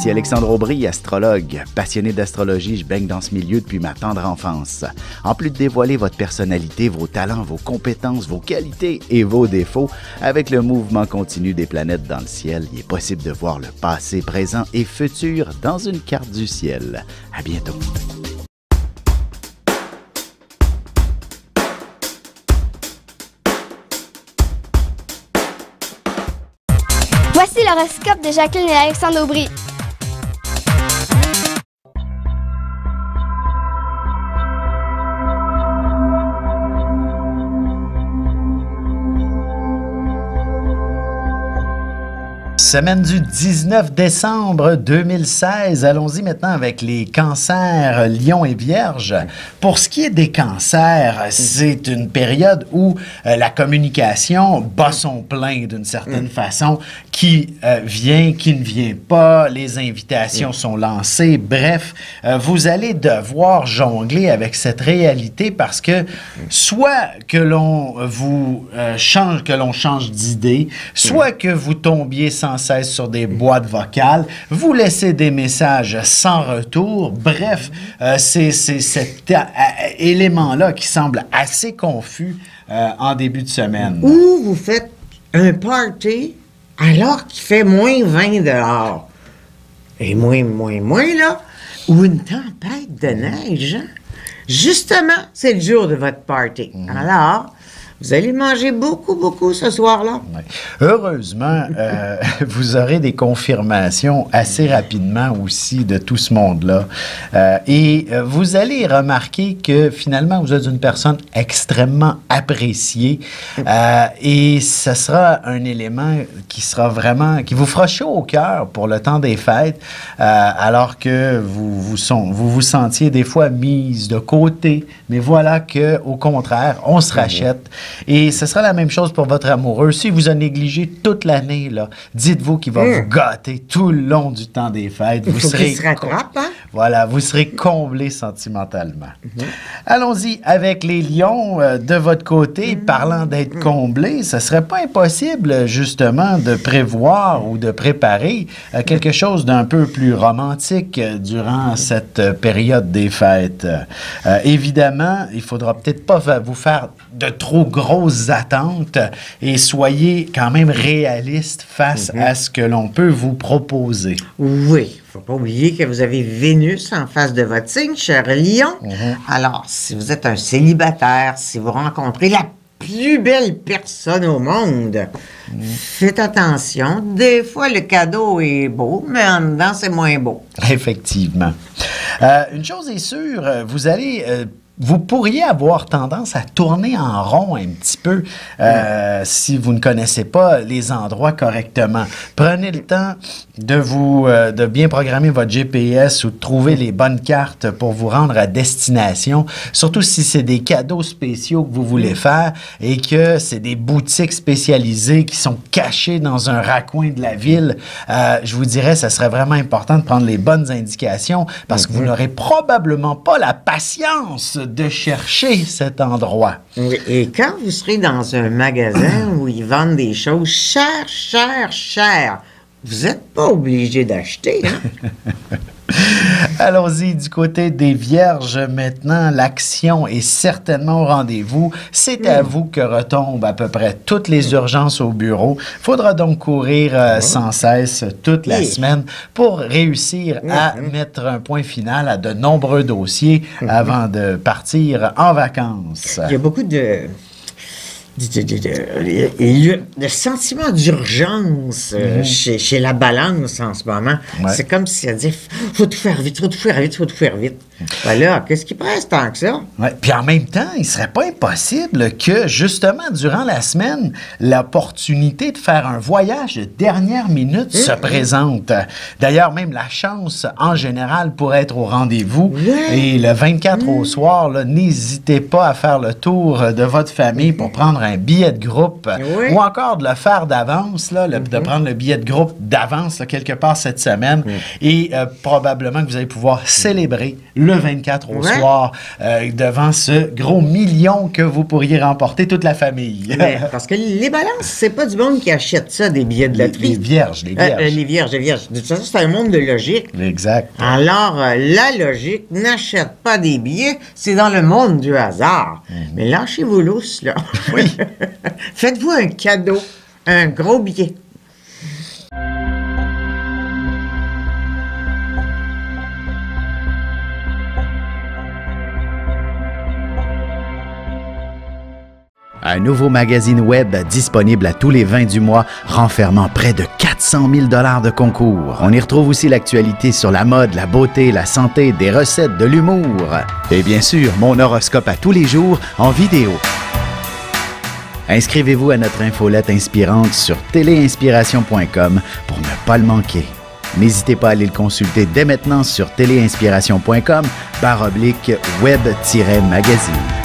Ici Alexandre Aubry, astrologue. Passionné d'astrologie, je baigne dans ce milieu depuis ma tendre enfance. En plus de dévoiler votre personnalité, vos talents, vos compétences, vos qualités et vos défauts, avec le mouvement continu des planètes dans le ciel, il est possible de voir le passé, présent et futur dans une carte du ciel. À bientôt. Voici l'horoscope de Jacqueline et Alexandre Aubry. Semaine du 19 décembre 2016. Allons-y maintenant avec les cancers, lions et vierges. Pour ce qui est des cancers, c'est une période où la communication bat son plein d'une certaine façon, qui vient, qui ne vient pas, les invitations sont lancées. Bref, vous allez devoir jongler avec cette réalité parce que soit que l'on vous change, que l'on change d'idée, soit que vous tombiez sans cesse sur des boîtes vocales, vous laissez des messages sans retour. Bref, c'est cet élément-là qui semble assez confus en début de semaine. Ou vous faites un party alors qu'il fait moins 20 dehors. Et moins, là. Ou une tempête de neige. Hein? Justement, c'est le jour de votre party. Alors, vous allez manger beaucoup ce soir-là. Ouais. Heureusement, vous aurez des confirmations assez rapidement aussi de tout ce monde-là. Et vous allez remarquer que finalement, vous êtes une personne extrêmement appréciée. Et ce sera un élément qui sera vraiment, qui vous fera chaud au cœur pour le temps des fêtes, alors que vous vous sentiez des fois mise de côté. Mais voilà qu'au contraire, on se rachète. Et ce sera la même chose pour votre amoureux. Si vous a négligé toute l'année, là, dites-vous qu'il va vous gâter tout le long du temps des fêtes. Il faut qu'il se rattrape, hein? Voilà, vous serez comblé sentimentalement. Allons-y avec les lions de votre côté. Parlant d'être comblé, ce ne serait pas impossible, justement, de prévoir ou de préparer quelque chose d'un peu plus romantique durant cette période des fêtes. Évidemment, il ne faudra peut-être pas vous faire de trop grosses attentes et soyez quand même réaliste face à ce que l'on peut vous proposer. Oui, il ne faut pas oublier que vous avez Vénus en face de votre signe, cher Lion. Alors, si vous êtes un célibataire, si vous rencontrez la plus belle personne au monde, faites attention. Des fois, le cadeau est beau, mais en dedans, c'est moins beau. Effectivement. Une chose est sûre, vous pourriez avoir tendance à tourner en rond un petit peu si vous ne connaissez pas les endroits correctement. Prenez le temps de bien programmer votre GPS ou de trouver les bonnes cartes pour vous rendre à destination, surtout si c'est des cadeaux spéciaux que vous voulez faire et que c'est des boutiques spécialisées qui sont cachées dans un raccoin de la ville. Je vous dirais, ça serait vraiment important de prendre les bonnes indications parce que vous n'aurez probablement pas la patience de chercher cet endroit. Oui, et quand vous serez dans un magasin où ils vendent des choses chères, vous n'êtes pas obligé d'acheter, hein? Allons-y du côté des Vierges maintenant. L'action est certainement au rendez-vous. C'est à vous que retombent à peu près toutes les urgences au bureau. Il faudra donc courir sans cesse toute la semaine pour réussir à mettre un point final à de nombreux dossiers avant de partir en vacances. Il y a beaucoup de sentiment d'urgence chez la balance en ce moment. C'est comme si elle dit faut tout faire vite. Voilà, qu'est-ce qui presse tant que ça? Puis en même temps, il ne serait pas impossible que, justement, durant la semaine, l'opportunité de faire un voyage de dernière minute se présente. D'ailleurs, même la chance, en général, pourrait être au rendez-vous. Et le 24 au soir, n'hésitez pas à faire le tour de votre famille pour prendre un billet de groupe Oui. ou encore de le faire d'avance, là, de prendre le billet de groupe d'avance là, quelque part cette semaine et probablement que vous allez pouvoir célébrer le 24 au soir devant ce gros million que vous pourriez remporter toute la famille. Mais parce que les balances, c'est pas du monde qui achète ça, des billets de loterie. Les vierges. Les vierges. De toute façon, c'est un monde de logique. Exact. Alors, la logique n'achète pas des billets, c'est dans le monde du hasard. Mais lâchez-vous lousse, là. Oui. Faites-vous un cadeau, un gros billet. Un nouveau magazine web disponible à tous les 20 du mois, renfermant près de 400 000 $ de concours. On y retrouve aussi l'actualité sur la mode, la beauté, la santé, des recettes, de l'humour. Et bien sûr, mon horoscope à tous les jours en vidéo. Inscrivez-vous à notre infolette inspirante sur téléinspiration.com pour ne pas le manquer. N'hésitez pas à aller le consulter dès maintenant sur téléinspiration.com/web-magazine.